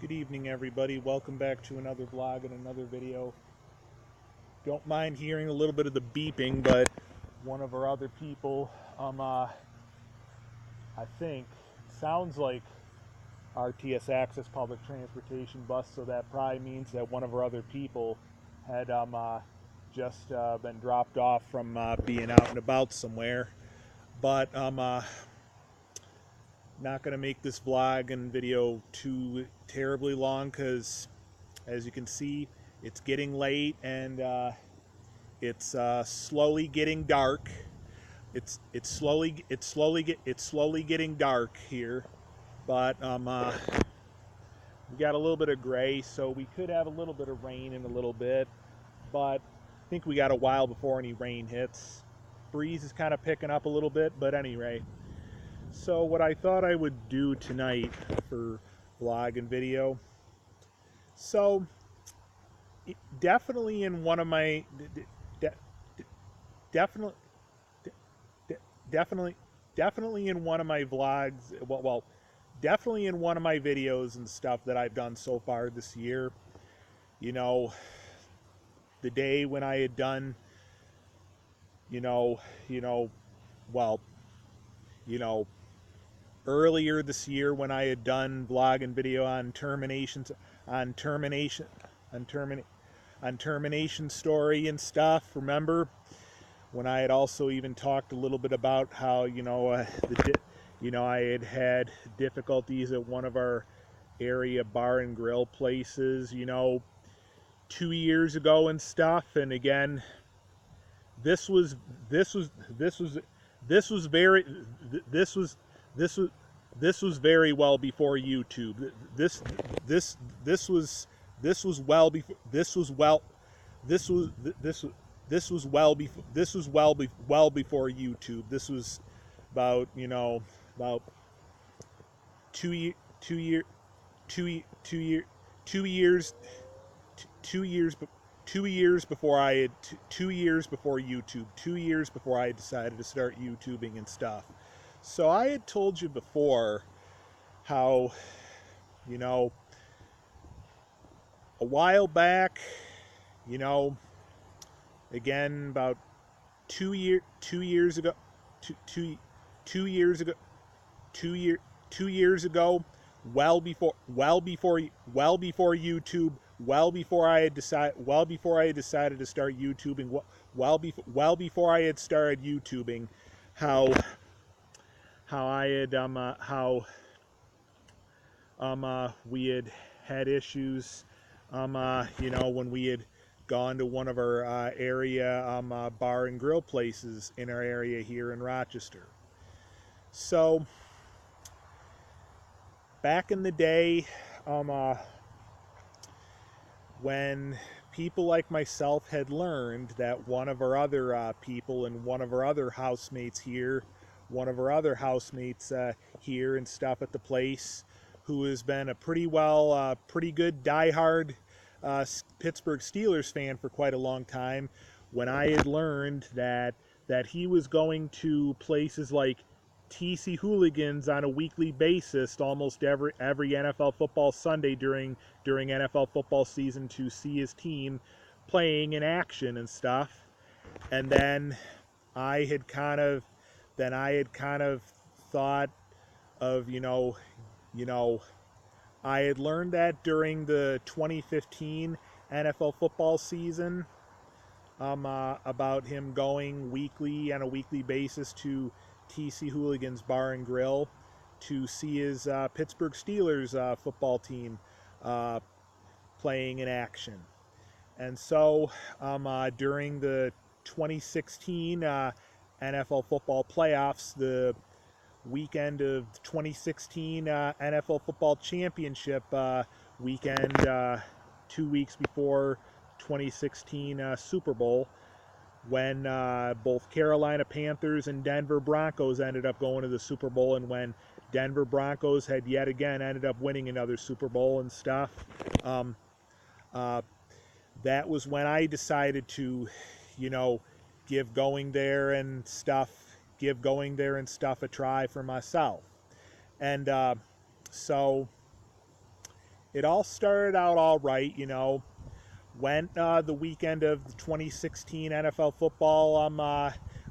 Good evening, everybody. Welcome back to another vlog and another video. Don't mind hearing a little bit of the beeping, but one of our other people, I think, sounds like RTS Access Public Transportation bus, so that probably means that one of our other people had just been dropped off from being out and about somewhere. But not going to make this vlog and video too terribly long because, as you can see, it's getting late and it's slowly getting dark. It's slowly getting dark here, but we got a little bit of gray, so we could have a little bit of rain in a little bit, but I think we got a while before any rain hits. Breeze is kind of picking up a little bit, but anyway. So what I thought I would do tonight for vlog and video. So definitely in one of my definitely definitely in one of my vlogs, definitely in one of my videos and stuff that I've done so far this year, you know, the day when I had done, you know, you know, well, you know, earlier this year when I had done vlog and video on terminations, on termination, on terminate, on termination story and stuff. Remember when I had also even talked a little bit about how I had difficulties at one of our area bar and grill places, 2 years ago and stuff. And again, this was this was this was this was very this was this was this was very well before YouTube. This was well before this was well this was this was well before well before YouTube. This was about about 2 year 2 year 2 year 2 years 2 years 2 years before I had 2 years before YouTube, 2 years before I decided to start YouTubing and stuff. So I had told you before how, a while back, again about 2 years ago, two, two, 2 years ago, 2 years ago, well before YouTube, well before I had decided to start YouTubing, well before I had started YouTubing, how I had we had issues, when we had gone to one of our area bar and grill places in our area here in Rochester. So back in the day, when people like myself had learned that one of our other people and one of our other housemates here, here and stuff at the place, who has been a pretty good diehard Pittsburgh Steelers fan for quite a long time, when I had learned that he was going to places like TC Hooligans on a weekly basis, almost every NFL football Sunday during NFL football season, to see his team playing in action and stuff. And then I had kind of thought of, I had learned that during the 2015 NFL football season, about him going on a weekly basis to TC Hooligans Bar and Grill to see his Pittsburgh Steelers football team playing in action. And so during the 2016 NFL football playoffs, the weekend of 2016 NFL football championship weekend, 2 weeks before 2016 Super Bowl, when both Carolina Panthers and Denver Broncos ended up going to the Super Bowl, and when Denver Broncos had yet again ended up winning another Super Bowl and stuff. That was when I decided to, give going there and stuff a try for myself. And so it all started out all right, you know. Went the weekend of the 2016 NFL football,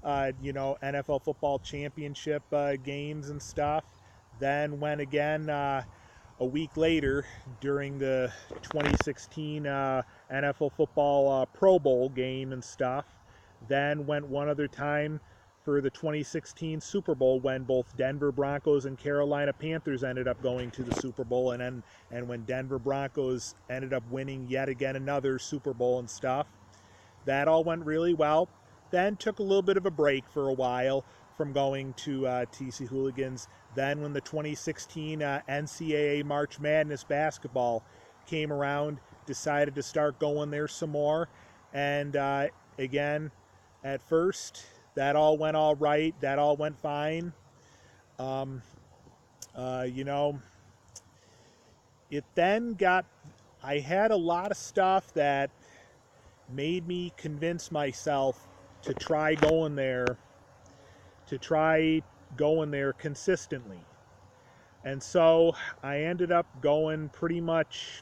NFL football championship games and stuff. Then went again a week later during the 2016 NFL football Pro Bowl game and stuff. Then went one other time for the 2016 Super Bowl when both Denver Broncos and Carolina Panthers ended up going to the Super Bowl, and when Denver Broncos ended up winning yet again another Super Bowl and stuff. That all went really well. Then took a little bit of a break for a while from going to TC Hooligans. Then when the 2016 NCAA March Madness basketball came around, decided to start going there some more. And again, at first, that all went all right. That all went fine. You know, it then got, I had a lot of stuff that made me convince myself to try going there consistently. And so I ended up going pretty much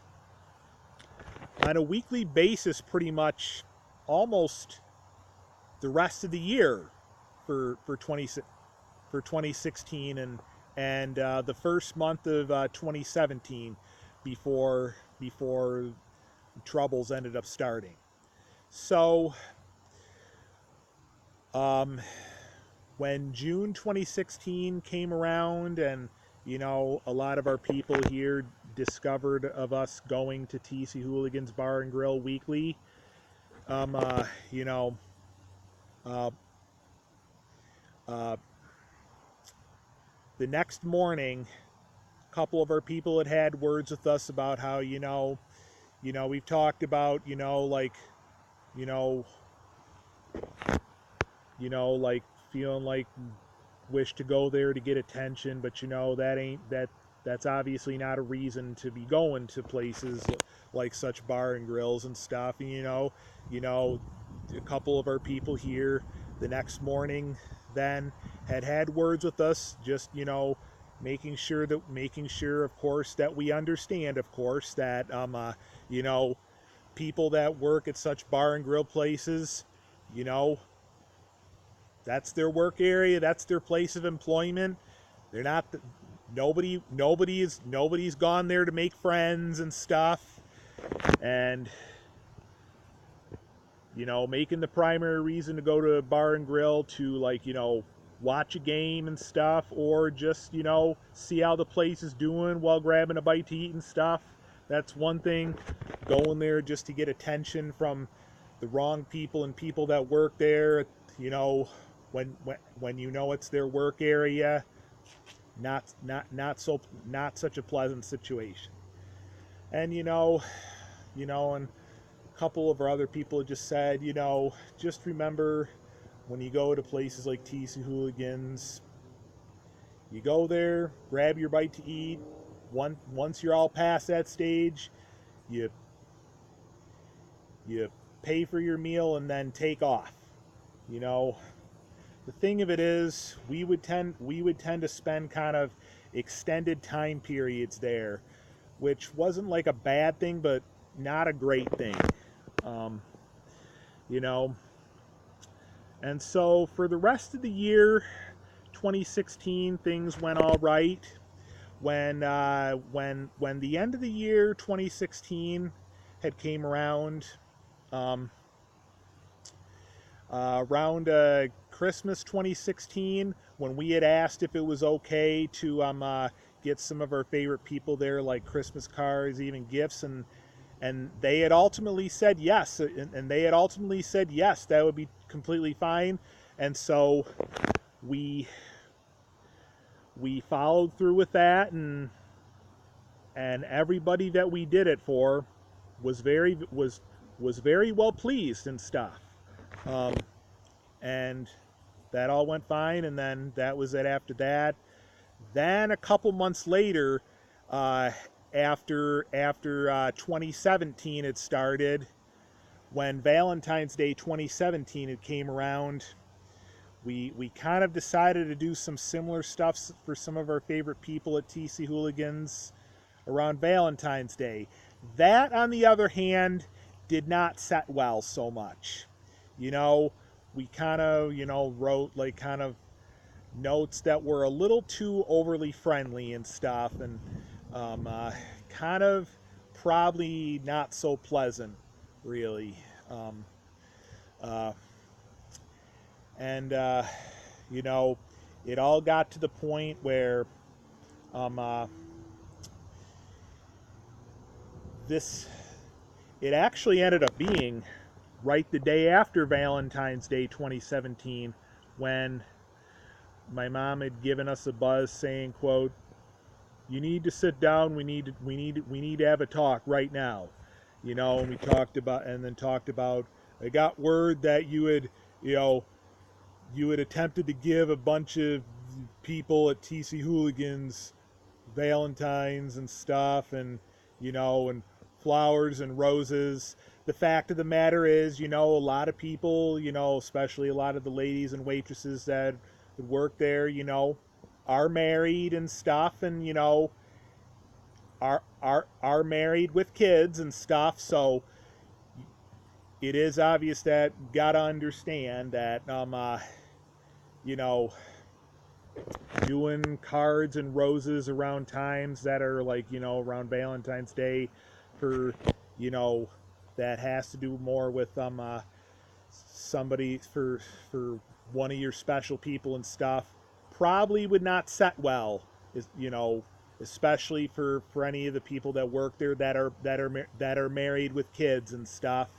on a weekly basis, pretty much almost the rest of the year for 2016 and the first month of 2017 before troubles ended up starting. So when June 2016 came around, and you know, a lot of our people here discovered of us going to TC Hooligans Bar and Grill weekly, you know, the next morning, a couple of our people had words with us about how, we've talked about, you know, like feeling like wish to go there to get attention, but that's obviously not a reason to be going to places like such bar and grills and stuff. And a couple of our people here the next morning then had words with us, just making sure of course that we understand, of course, that people that work at such bar and grill places, that's their work area, that's their place of employment. They're not nobody's gone there to make friends and stuff, and making the primary reason to go to a bar and grill to watch a game and stuff, or just see how the place is doing while grabbing a bite to eat and stuff. That's one thing. Going there just to get attention from the wrong people and people that work there, when it's their work area, not such a pleasant situation. And and a couple of our other people just said, just remember, when you go to places like TC Hooligans, you go there, grab your bite to eat. Once you're all past that stage, you pay for your meal and then take off. The thing of it is, we would tend to spend kind of extended time periods there, which wasn't like a bad thing, but not a great thing. And so for the rest of the year 2016, things went all right. When the end of the year 2016 had came around, around Christmas 2016, when we had asked if it was okay to get some of our favorite people there, like Christmas cards, even gifts, and they had ultimately said yes, and they had ultimately said yes, that would be completely fine. And so we followed through with that, and everybody that we did it for was very well pleased and stuff. And that all went fine, and then that was it after that. Then a couple months later, after 2017 had started, when Valentine's Day 2017 had came around, we kind of decided to do some similar stuff for some of our favorite people at TC Hooligans. around Valentine's Day. That, on the other hand, did not set well so much. You know, we kind of, wrote like kind of notes that were a little too overly friendly and stuff, and kind of probably not so pleasant, really. Um, uh, and, you know, it all got to the point where um, uh, this, it actually ended up being right the day after Valentine's Day 2017 when my mom had given us a buzz saying, quote, "You need to sit down. We need to have a talk right now." And we talked about. I got word that you know, you had attempted to give a bunch of people at TC Hooligans Valentines and stuff, and flowers and roses. The fact of the matter is, a lot of people, especially a lot of the ladies and waitresses that work there, are married and stuff, and are married with kids and stuff. So it is obvious that gotta understand that you know doing cards and roses around times that are like around Valentine's Day for you know that has to do more with somebody for one of your special people and stuff probably would not set well, is especially for any of the people that work there that are married with kids and stuff.